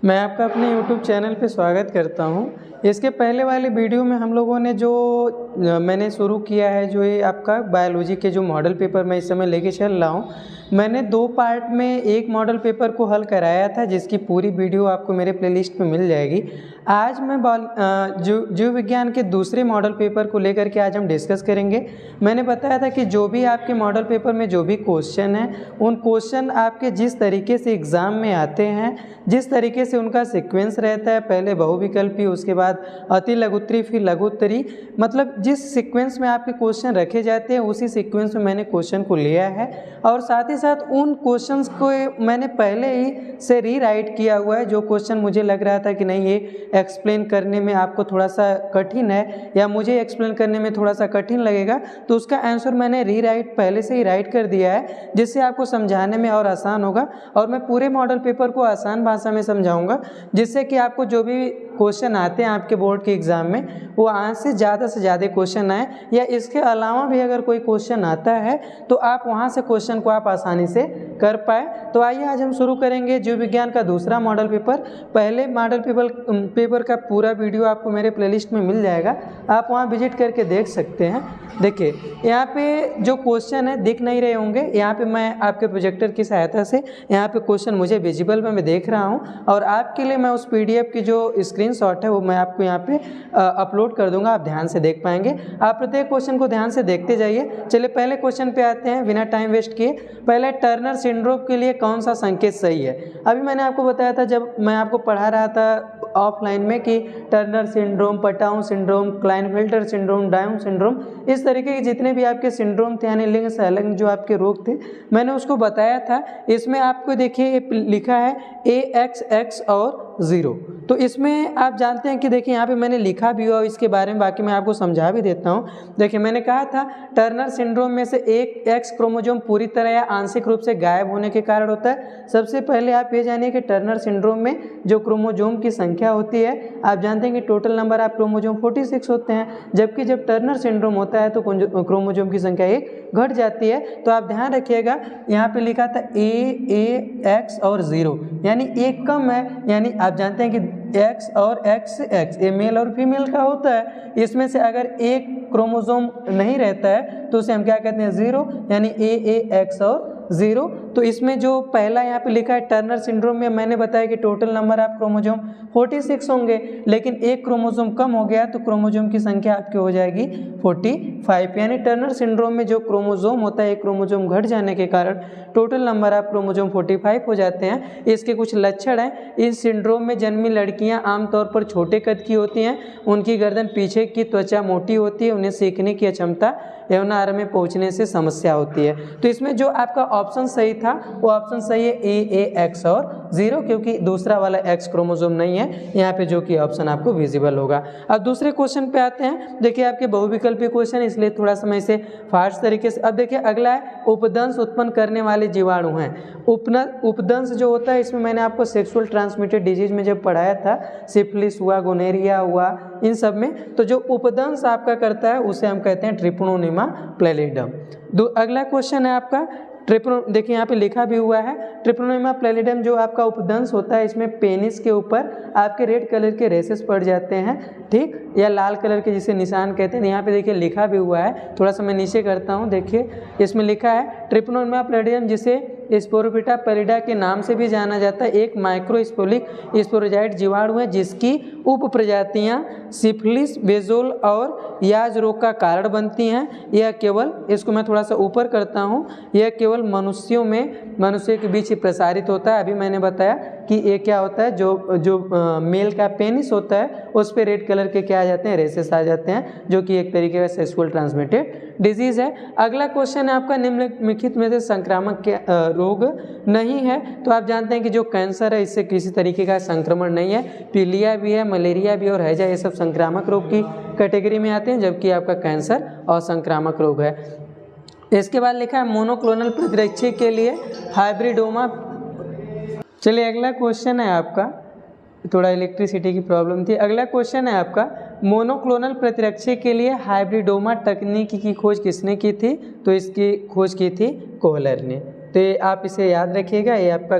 मैं आपका अपने YouTube चैनल पे स्वागत करता हूँ। इसके पहले वाले वीडियो में हम लोगों ने मैंने शुरू किया है जो ये आपका बायोलॉजी के जो मॉडल पेपर मैं इस समय लेके चल रहा हूँ, मैंने 2 पार्ट में एक मॉडल पेपर को हल कराया था जिसकी पूरी वीडियो आपको मेरे प्लेलिस्ट में मिल जाएगी। आज मैं जीव विज्ञान के दूसरे मॉडल पेपर को लेकर के आज हम डिस्कस करेंगे। मैंने बताया था कि जो भी आपके मॉडल पेपर में जो भी क्वेश्चन हैं, उन क्वेश्चन आपके जिस तरीके से एग्ज़ाम में आते हैं, जिस तरीके से उनका सीक्वेंस रहता है, पहले बहुविकल्पी, उसके बाद अति लघुत्तरी, फिर लघुत्तरी, मतलब जिस सीक्वेंस में आपके क्वेश्चन रखे जाते हैं उसी सीक्वेंस में मैंने क्वेश्चन को लिया है। और साथ ही साथ उन क्वेश्चंस को मैंने पहले ही से रीराइट किया हुआ है। जो क्वेश्चन मुझे लग रहा था कि नहीं ये एक्सप्लेन करने में आपको थोड़ा सा कठिन है या मुझे एक्सप्लेन करने में थोड़ा सा कठिन लगेगा, तो उसका आंसर मैंने रीराइट पहले से ही राइट कर दिया है, जिससे आपको समझाने में और आसान होगा। और मैं पूरे मॉडल पेपर को आसान भाषा में समझाऊंगा, जिससे कि आपको जो भी क्वेश्चन आते हैं आपके बोर्ड के एग्ज़ाम में वो आज से ज़्यादा क्वेश्चन आए, या इसके अलावा भी अगर कोई क्वेश्चन आता है तो आप वहाँ से क्वेश्चन को आप आसानी से कर पाए। तो आइए आज हम शुरू करेंगे जीव विज्ञान का दूसरा मॉडल पेपर। पहले मॉडल पेपर का पूरा वीडियो आपको मेरे प्लेलिस्ट में मिल जाएगा, आप वहाँ विजिट करके देख सकते हैं। देखिए यहाँ पे जो क्वेश्चन है दिख नहीं रहे होंगे, यहाँ पे मैं आपके प्रोजेक्टर की सहायता से यहाँ पे क्वेश्चन मुझे विजिबल में मैं देख रहा हूँ, और आपके लिए मैं उस PDF की जो स्क्रीनशॉट है वो मैं आपको यहाँ पे अपलोड कर दूंगा, आप ध्यान से देख पाएंगे। आप प्रत्येक क्वेश्चन को ध्यान से देखते जाइए। चलिए पहले क्वेश्चन पे आते हैं बिना टाइम वेस्ट किए। पहले टर्नर सिंड्रोम के लिए कौन सा संकेत सही है? अभी मैंने आपको बताया था जब मैं आपको पढ़ा रहा था ऑफलाइन में कि Turner syndrome, Patau syndrome, Klinefelter syndrome, Down syndrome, इस तरीके के जितने भी आपके सिंड्रोम थे यानी लिंग सहलंग जो आपके रोग थे मैंने उसको बताया था। इसमें आपको देखिए लिखा है AXX और 0। तो इसमें आप जानते हैं कि देखिए यहाँ पे मैंने लिखा भी हुआ इसके बारे में, बाकी मैं आपको समझा भी देता हूँ। देखिए मैंने कहा था टर्नर सिंड्रोम में से एक X क्रोमोसोम पूरी तरह या आंशिक रूप से गायब होने के कारण होता है। सबसे पहले आप ये जानिए कि टर्नर सिंड्रोम में जो क्रोमोसोम की संख्या होती है, आप जानते हैं कि टोटल नंबर आप क्रोमोसोम 46 होते हैं, जबकि जब टर्नर सिंड्रोम होता है तो क्रोमोसोम की संख्या 1 घट जाती है। तो आप ध्यान रखिएगा यहाँ पे लिखा था AX और 0 यानी एक कम है, यानी आप जानते हैं कि X और XX ये मेल और फीमेल का होता है। इसमें से अगर एक क्रोमोसोम नहीं रहता है तो उसे हम क्या कहते हैं 0, यानी AX और 0। तो इसमें जो पहला यहाँ पे लिखा है टर्नर सिंड्रोम में मैंने बताया कि टोटल नंबर आप क्रोमोसोम 46 होंगे, लेकिन एक क्रोमोसोम कम हो गया तो क्रोमोसोम की संख्या आपकी हो जाएगी 45। यानी टर्नर सिंड्रोम में जो क्रोमोसोम होता है एक क्रोमोसोम घट जाने के कारण टोटल नंबर आप क्रोमोसोम 45 हो जाते हैं। इसके कुछ लक्षण हैं। इस सिंड्रोम में जन्मी लड़कियां आमतौर पर छोटे कद की होती हैं, उनकी गर्दन पीछे की त्वचा मोटी होती है, उन्हें सीखने की अक्षमता यौन आहार में पहुंचने से समस्या होती है। तो इसमें जो आपका ऑप्शन सही था वो ऑप्शन सही है AX और 0, क्योंकि दूसरा वाला X क्रोमोसोम नहीं है यहाँ पे, जो कि ऑप्शन आपको विजिबल होगा। अब दूसरे क्वेश्चन पे आते हैं। देखिए आपके बहुविकल्पी क्वेश्चन, इसलिए थोड़ा सा मैं इसे फास्ट तरीके से। अब देखिए अगला है उपदंश उत्पन्न करने वाले जीवाणु हैं। उपदंश जो होता है इसमें मैंने आपको सेक्सुअल ट्रांसमिटेड डिजीज में जब पढ़ाया था, सिफिलिस हुआ, गोनेरिया हुआ, इन सब में तो जो उपदंश आपका करता है उसे हम कहते हैं ट्रिपोनोनिमा प्लेलिडम। अगला क्वेश्चन है आपका देखिए यहाँ पे लिखा भी हुआ है ट्रिपोनोनिमा प्लेलिडम जो आपका उपदंश होता है, इसमें पेनिस के ऊपर आपके रेड कलर के रेसेस पड़ जाते हैं, ठीक, या लाल कलर के जिसे निशान कहते हैं। यहाँ पे देखिए लिखा भी हुआ है, थोड़ा सा मैं नीचे करता हूँ। देखिए इसमें लिखा है ट्रिपोनोनिमा प्लेलिडम जिसे स्पोरोफिटा पैलिडा के नाम से भी जाना जाता है, एक माइक्रोस्पोलिक स्पोरोजाइट जीवाणु है जिसकी उप प्रजातियाँ सिफिलिस, बेजोल और याज रोग का कारण बनती हैं। यह केवल, इसको मैं थोड़ा सा ऊपर करता हूँ, यह केवल मनुष्य के बीच ही प्रसारित होता है। अभी मैंने बताया कि ये क्या होता है, जो मेल का पेनिस होता है उस पे रेड कलर के क्या आ जाते हैं, रेसेस आ जाते हैं, जो कि एक तरीके का सेक्सुअल ट्रांसमिटेड डिजीज है। अगला क्वेश्चन है आपका निम्नलिखित में से संक्रामक के रोग नहीं है। तो आप जानते हैं कि जो कैंसर है इससे किसी तरीके का संक्रमण नहीं है। पीलिया भी है, मलेरिया भी और हैजा, ये सब संक्रामक रोग की कैटेगरी में आते हैं, जबकि आपका कैंसर असंक्रामक रोग है। इसके बाद लिखा है मोनोक्लोनल प्रतिरक्षी के लिए हाइब्रिडोमा। चलिए अगला क्वेश्चन है आपका, थोड़ा इलेक्ट्रिसिटी की प्रॉब्लम थी। अगला क्वेश्चन है आपका मोनोक्लोनल प्रतिरक्षी के लिए हाइब्रिडोमा तकनीक की खोज किसने की थी? तो इसकी खोज की थी कोहलर ने। तो ये आप इसे याद रखिएगा, ये आपका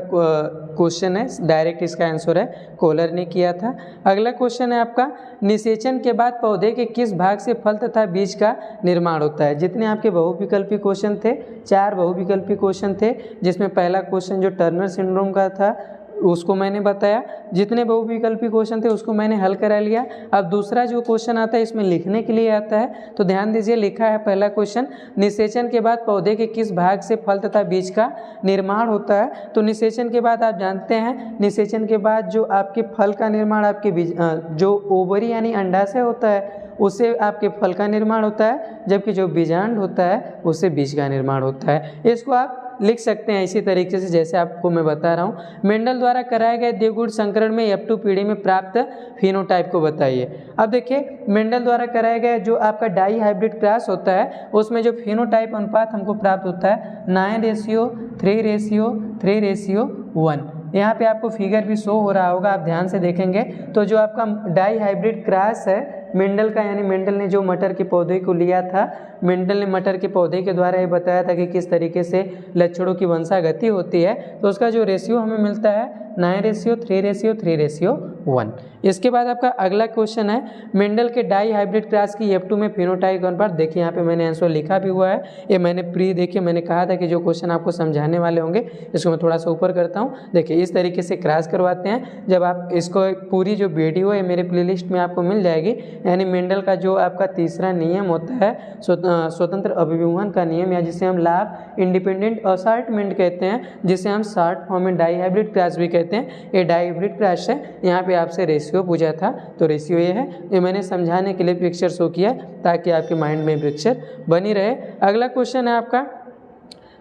क्वेश्चन है, डायरेक्ट इसका आंसर है, कोलर ने किया था। अगला क्वेश्चन है आपका, निषेचन के बाद पौधे के किस भाग से फल तथा बीज का निर्माण होता है। जितने आपके बहुविकल्पी क्वेश्चन थे, 4 बहुविकल्पी क्वेश्चन थे, जिसमें पहला क्वेश्चन जो टर्नर सिंड्रोम का था उसको मैंने बताया, जितने बहुविकल्पी क्वेश्चन थे उसको मैंने हल करा लिया। अब दूसरा जो क्वेश्चन आता है इसमें लिखने के लिए आता है, तो ध्यान दीजिए, लिखा है पहला क्वेश्चन, निषेचन के बाद पौधे के किस भाग से फल तथा बीज का निर्माण होता है। तो निषेचन के बाद आप जानते हैं, निषेचन के बाद जो आपके फल का निर्माण आपके बीज जो ओवरी यानी अंडाशय होता है उससे आपके फल का निर्माण होता है, जबकि जो बीजांड होता है उससे बीज का निर्माण होता है। इसको आप लिख सकते हैं इसी तरीके से जैसे आपको मैं बता रहा हूँ। मेंडल द्वारा कराए गए द्विगुण संकरण में F2 पीढ़ी में प्राप्त फिनोटाइप को बताइए। अब देखिए, मेंडल द्वारा कराया गया जो आपका डाई हाइब्रिड क्रॉस होता है उसमें जो फिनोटाइप अनुपात हमको प्राप्त होता है 9:3:3:1। यहाँ पे आपको फिगर भी शो हो रहा होगा, आप ध्यान से देखेंगे तो जो आपका डाई हाइब्रिड क्रॉस है मेंडल का, यानी मेंडल ने जो मटर के पौधे को लिया था, मेंडल ने मटर के पौधे के द्वारा ये बताया था कि किस तरीके से लक्षणों की वंशागति होती है, तो उसका जो रेशियो हमें मिलता है 9:3:3:1। इसके बाद आपका अगला क्वेश्चन है, मेंडल के डाई हाइब्रिड क्रॉस की F2 में फिनोटाइप अनुपात। देखिए यहाँ पे मैंने आंसर लिखा भी हुआ है, ये मैंने देखिए मैंने कहा था कि जो क्वेश्चन आपको समझाने वाले होंगे इसको मैं थोड़ा सा ऊपर करता हूँ। देखिए इस तरीके से क्रॉस करवाते हैं। जब आप इसको पूरी जो वीडियो है मेरे प्लेलिस्ट में आपको मिल जाएगी, यानी मेंडल का जो आपका तीसरा नियम होता है स्वतंत्र अभिव्यूहन का नियम, या जिसे हम लॉ ऑफ इंडिपेंडेंट असॉर्टमेंट कहते हैं, जिसे हम शॉर्ट फॉर्म में डाई हाइब्रिड क्रॉस भी कहते हैं। ये डाई हाइब्रिड क्रॉस है। यहाँ पे आपसे रेशियो पूछा था, तो रेशियो ये है, ये मैंने समझाने के लिए पिक्चर शो किया ताकि आपके माइंड में पिक्चर बनी रहे। अगला क्वेश्चन है आपका,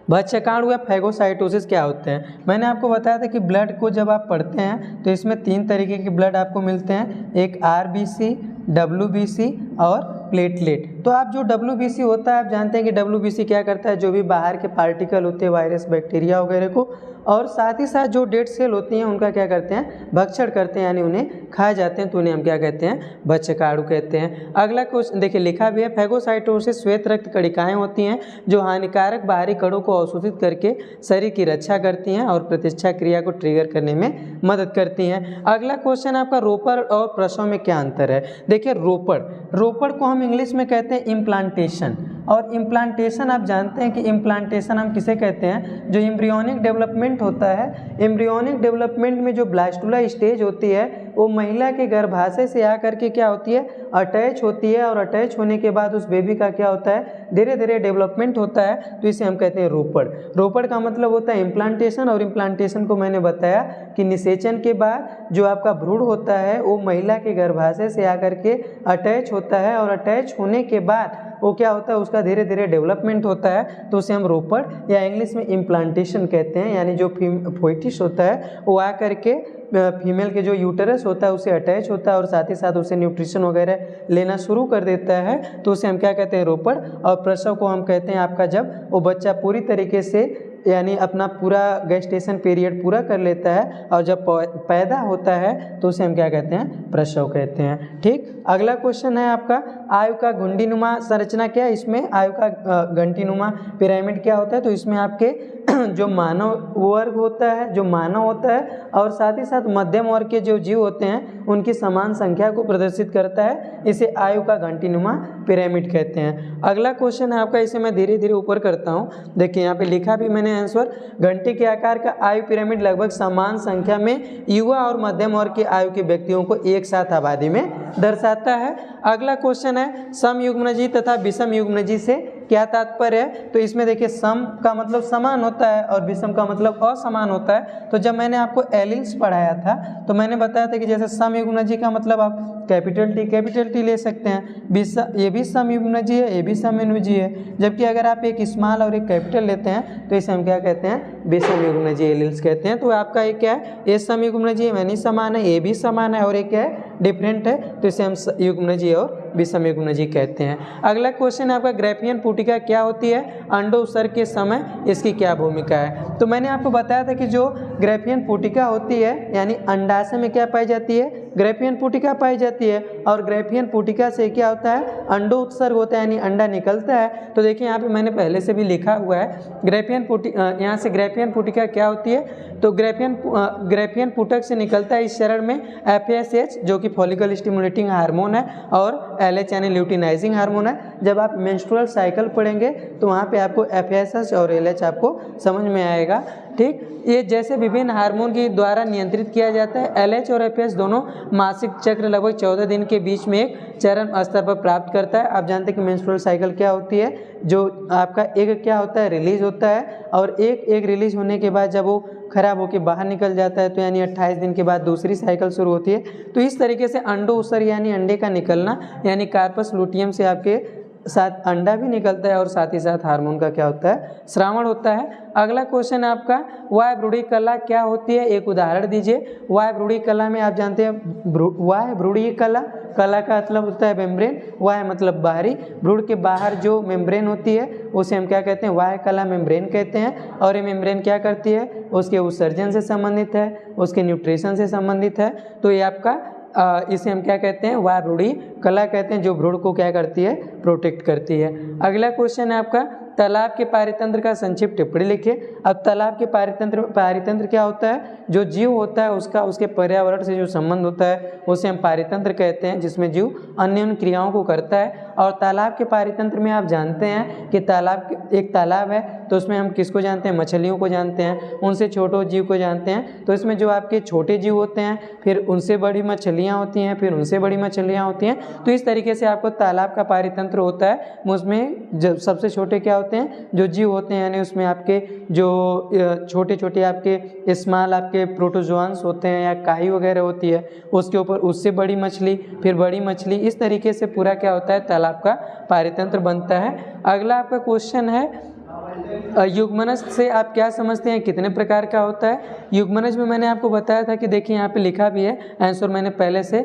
भक्षकाणु या फैगोसाइटोसिस क्या होते हैं। मैंने आपको बताया था कि ब्लड को जब आप पढ़ते हैं तो इसमें 3 तरीके के ब्लड आपको मिलते हैं, एक RBC, WBC और प्लेटलेट। तो आप जो WBC होता है, आप जानते हैं कि WBC क्या करता है, जो भी बाहर के पार्टिकल होते हैं वायरस बैक्टीरिया वगैरह को, और साथ ही साथ जो डेड सेल होती हैं उनका क्या करते हैं, भक्षण करते हैं, यानी उन्हें खाए जाते हैं, तो उन्हें हम क्या कहते हैं, भक्षकाणु कहते हैं। अगला क्वेश्चन देखिए लिखा भी है, फैगोसाइटोसिस श्वेत रक्त कणिकाएं होती हैं जो हानिकारक बाहरी कणों को अवशोषित करके शरीर की रक्षा करती हैं और प्रतिरक्षा क्रिया को ट्रिगर करने में मदद करती हैं। अगला क्वेश्चन आपका, रोपड़ और प्रसव में क्या अंतर है। देखिए रोपड़ को हम इंग्लिश में कहते हैं इम्प्लांटेशन, और इम्प्लांटेशन आप जानते हैं कि इम्प्लांटेशन हम किसे कहते हैं, जो एम्ब्रियोनिक डेवलपमेंट होता है। एम्ब्रियोनिक डेवलपमेंट में जो ब्लास्टुला स्टेज होती है वो महिला के गर्भाशय से आकर के क्या होती है, अटैच होती है, और अटैच होने के बाद उस बेबी का क्या होता है, धीरे धीरे डेवलपमेंट होता है, तो इसे हम कहते हैं रोपड़। रोपड़ का मतलब होता है इम्प्लांटेशन, और इम्प्लांटेशन को मैंने बताया कि निषेचन के बाद जो आपका भ्रूण होता है वो महिला के गर्भाशय से आकर के अटैच होता है, और अटैच होने के बाद वो क्या होता है, उसका धीरे धीरे डेवलपमेंट होता है, तो उसे हम रोपड़ या इंग्लिश में इम्प्लांटेशन कहते हैं। यानी जो फोइटिस होता है वो आकर के फीमेल के जो यूटरस होता है उसे अटैच होता है, और साथ ही साथ उसे न्यूट्रिशन वगैरह लेना शुरू कर देता है, तो उसे हम क्या कहते हैं, रोपड़। और प्रसव को हम कहते हैं आपका जब वो बच्चा पूरी तरीके से यानी अपना पूरा गेस्टेशन पीरियड पूरा कर लेता है और जब पैदा होता है तो उसे हम क्या कहते हैं, प्रसव कहते हैं। ठीक, अगला क्वेश्चन है आपका, आयु का घुंडीनुमा संरचना क्या है। इसमें आयु का घंटीनुमा पिरामिड क्या होता है, तो इसमें आपके जो मानव वर्ग होता है, जो मानव होता है, और साथ ही साथ मध्यम वर्ग के जो जीव होते हैं उनकी समान संख्या को प्रदर्शित करता है, इसे आयु का घंटीनुमा पिरामिड कहते हैं। अगला क्वेश्चन है आपका, इसे मैं धीरे धीरे ऊपर करता हूँ। देखिए यहाँ पे लिखा भी मैंने आंसर, घंटी के आकार का आयु पिरामिड लगभग समान संख्या में युवा और मध्यम वर्ग की आयु के व्यक्तियों को एक साथ आबादी में दर्शाता है। अगला क्वेश्चन है, समयुग्मनजी तथा विषम युग्मनजी से क्या तात्पर्य है। तो इसमें देखिए सम का मतलब समान होता है और विषम का मतलब असमान होता है। तो जब मैंने आपको एलिल्स पढ़ाया था तो मैंने बताया था कि जैसे समयुग्मनजी का मतलब आप कैपिटल टी ले सकते हैं, ये भी समयुग्मनजी है, ये भी समयुग्मनजी है। जबकि अगर आप एक स्मॉल और एक कैपिटल लेते हैं तो इसे हम क्या कहते हैं, विषम युग्मनजी एलिल्स कहते हैं। तो आपका एक क्या है, ये समयुग्मनजी है, यानी समान है, ये भी समान है, और एक क्या है, डिफरेंट है, तो इसे हम युग्मनजी और विषम युग्मनजी कहते हैं। अगला क्वेश्चन है आपका, ग्रैफियन पुटिका क्या होती है, अंडो उत्सर्ग के समय इसकी क्या भूमिका है। तो मैंने आपको बताया था कि जो ग्रैफियन पुटिका होती है यानी अंडाशय में क्या पाई जाती है, ग्रेफियन पुटिका पाई जाती है। और ग्रेफियन पुटिका से क्या होता है, अंडो उत्सर्ग होता है, यानी अंडा निकलता है। तो देखिए यहाँ पे मैंने पहले से भी लिखा हुआ है ग्रेफियन पुटिका, यहाँ से ग्रेफियन पुटिका क्या होती है, तो ग्रेफियन पुटक से निकलता है इस चरण में FSH जो कि फॉलिकल स्टिमुलेटिंग हार्मोन है, और LH यानी ल्यूटिनाइजिंग हार्मोन है। जब आप मेंस्ट्रुअल साइकिल पढ़ेंगे तो वहाँ पे आपको FSH और LH आपको समझ में आएगा। ठीक, ये जैसे विभिन्न हार्मोन के द्वारा नियंत्रित किया जाता है। LH और FSH दोनों मासिक चक्र लगभग 14 दिन के बीच में एक चरम स्तर पर प्राप्त करता है। आप जानते हैं कि मेंस्ट्रुअल साइकिल क्या होती है, जो आपका एक क्या होता है, रिलीज होता है, और एक रिलीज होने के बाद जब वो खराब होकर बाहर निकल जाता है तो यानी 28 दिन के बाद दूसरी साइकिल शुरू होती है। तो इस तरीके से अंडो उत्सर्ग यानी अंडे का निकलना, यानी कार्पस लुटियम से आपके साथ अंडा भी निकलता है और साथ ही साथ हार्मोन का क्या होता है, स्रावण होता है। अगला क्वेश्चन आपका वाय भ्रूणी कला क्या होती है, एक उदाहरण दीजिए। वाय भ्रूणी कला में आप जानते हैं वाय भ्रूणी कला, कला का मतलब होता है मेम्ब्रेन, वाय मतलब बाहरी, भ्रूण के बाहर जो मेम्ब्रेन होती है उसे हम क्या कहते हैं, वाय कला मेम्ब्रेन कहते हैं। और ये मेम्ब्रेन क्या करती है, उसके उत्सर्जन से संबंधित है, उसके न्यूट्रिशन से संबंधित है। तो ये आपका इसे हम क्या कहते हैं, वाय भ्रूणी कला कहते हैं, जो भ्रूण को क्या करती है, प्रोटेक्ट करती है। अगला क्वेश्चन है आपका तालाब के पारितंत्र का संक्षिप्त टिप्पणी लिखिए। अब तालाब के पारितंत्र क्या होता है, जो जीव होता है उसका उसके पर्यावरण से जो संबंध होता है उसे हम पारितंत्र कहते हैं, जिसमें जीव अन्य क्रियाओं को करता है। और तालाब के पारितंत्र में आप जानते हैं कि एक तालाब है तो उसमें हम किसको जानते हैं, मछलियों को जानते हैं, उनसे छोटे जीव को जानते हैं। तो इसमें जो आपके छोटे जीव होते हैं, फिर उनसे बड़ी मछलियाँ होती हैं, फिर उनसे बड़ी मछलियाँ होती हैं। तो इस तरीके से आपको तालाब का पारितंत्र होता है। उसमें जब सबसे छोटे क्या होते हैं, जो जीव होते हैं, यानी उसमें आपके जो छोटे छोटे आपके स्मॉल आपके प्रोटोजोआंस होते हैं या काई वगैरह होती है, उसके ऊपर उससे बड़ी मछली, फिर बड़ी मछली, इस तरीके से पूरा क्या होता है, तालाब का पारितंत्र बनता है। अगला आपका क्वेश्चन है युग्मनज से आप क्या समझते हैं, कितने प्रकार का होता है। युग्मनज में मैंने आपको बताया था कि देखिए यहाँ पे लिखा भी है, आंसर मैंने पहले से,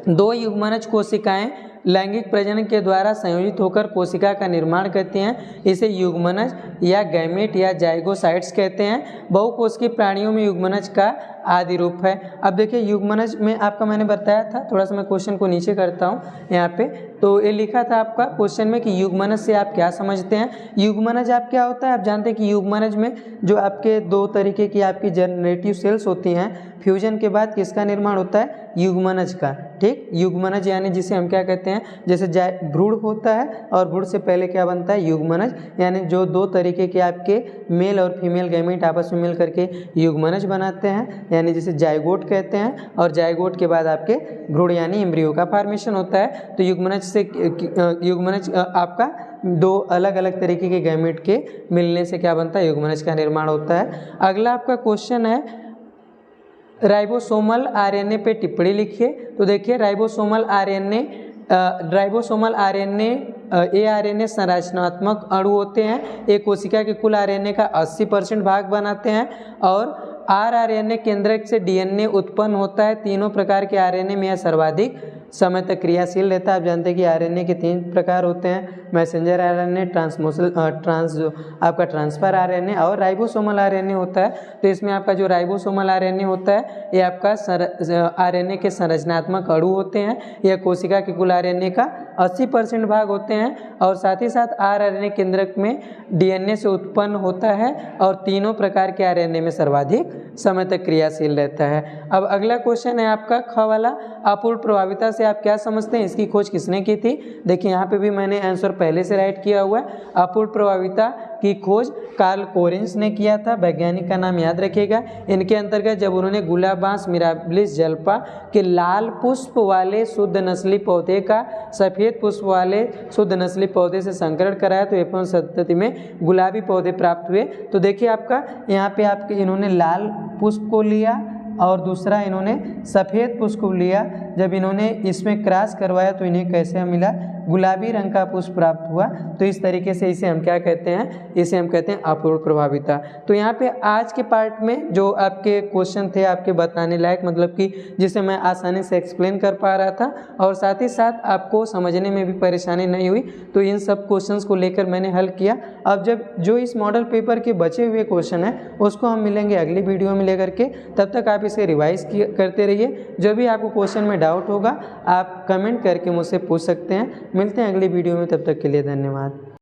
2 युग्मनज कोशिकाएं लैंगिक प्रजनन के द्वारा संयोजित होकर कोशिका का निर्माण करती हैं। इसे युग्मनज या गैमेट या जाइगोसाइट्स कहते हैं। बहुकोशिकीय प्राणियों में युग्मनज का आदि रूप है। अब देखिए युग्मनज में आपका मैंने बताया था, थोड़ा सा मैं क्वेश्चन को नीचे करता हूँ यहाँ पे, तो ये लिखा था आपका क्वेश्चन में कि युग्मनज से आप क्या समझते हैं। युग्मनज आप क्या होता है, आप जानते हैं कि युग्मनज में जो आपके 2 तरीके की आपकी जनरेटिव सेल्स होती हैं, फ्यूजन के बाद किसका निर्माण होता है, युग्मनज का। ठीक, युग्मनज यानी जिसे हम क्या कहते हैं, जैसे भ्रूण होता है और भ्रूण से पहले क्या बनता है, युग्मनज, यानी जो 2 तरीके के आपके मेल और फीमेल गैमेट आपस में मिल करके युग्मनज बनाते हैं, यानी जिसे जाइगोट कहते हैं। और जाइगोट के बाद आपके भ्रूण यानी एम्ब्रियो का फॉर्मेशन होता है। तो युग्मनज आपका 2 अलग अलग तरीके के गैमेट के मिलने से क्या बनता है, युग्मनज का निर्माण होता है। अगला आपका क्वेश्चन है राइबोसोमल आरएनए पे टिप्पणी लिखिए। तो देखिए राइबोसोमल आरएनए एआरएनए संरचनात्मक अणु होते हैं। एक कोशिका के कुल आरएनए का 80% भाग बनाते हैं। और आरएनए केंद्रक से डीएनए उत्पन्न होता है। तीनों प्रकार के आरएनए में यह सर्वाधिक समय तक क्रियाशील रहता है। आप जानते हैं कि आरएनए के 3 प्रकार होते हैं, मैसेंजर आरएनए, ट्रांसफर आरएनए और राइबोसोमल आरएनए होता है। तो इसमें आपका जो राइबोसोमल आरएनए होता है ये आपका आरएनए के संरचनात्मक अणु होते हैं। यह कोशिका के कुल आरएनए का 80% भाग होते हैं। और साथ ही साथ आरएनए केंद्रक में डीएनए से उत्पन्न होता है और तीनों प्रकार के आरएनए में सर्वाधिक समय तक क्रियाशील रहता है। अब अगला क्वेश्चन है आपका ख वाला, अपूर्ण प्रभाविता से आप क्या समझते हैं, इसकी खोज किसने की थी। देखिए यहाँ पे भी मैंने आंसर पहले से राइट किया हुआ है। अपूर्ण प्रभाविता की खोज कार्ल कोरेंस ने किया था, वैज्ञानिक का नाम याद रखिएगा। इनके अंतर्गत जब उन्होंने गुलाबांस मिराबिलिस जल्पा के लाल पुष्प वाले शुद्ध नस्ली पौधे का सफ़ेद पुष्प वाले शुद्ध नस्ली पौधे से संकरण कराया तो F1 पद्धति में गुलाबी पौधे प्राप्त हुए। तो देखिए आपका यहाँ पे आपके इन्होंने लाल पुष्प को लिया और दूसरा इन्होंने सफ़ेद पुष्प को लिया। जब इन्होंने इसमें क्रॉस करवाया तो इन्हें कैसे मिला, गुलाबी रंग का पुष्प प्राप्त हुआ। तो इस तरीके से इसे हम क्या कहते हैं, इसे हम कहते हैं अपूर्ण प्रभाविता। तो यहाँ पे आज के पार्ट में जो आपके क्वेश्चन थे आपके बताने लायक, मतलब कि जिसे मैं आसानी से एक्सप्लेन कर पा रहा था और साथ ही साथ आपको समझने में भी परेशानी नहीं हुई, तो इन सब क्वेश्चंस को लेकर मैंने हल किया। अब जब जो इस मॉडल पेपर के बचे हुए क्वेश्चन हैं उसको हम मिलेंगे अगली वीडियो में लेकर के। तब तक आप इसे रिवाइज करते रहिए। जो भी आपको क्वेश्चन में डाउट होगा आप कमेंट करके मुझसे पूछ सकते हैं। मिलते हैं अगली वीडियो में, तब तक के लिए धन्यवाद।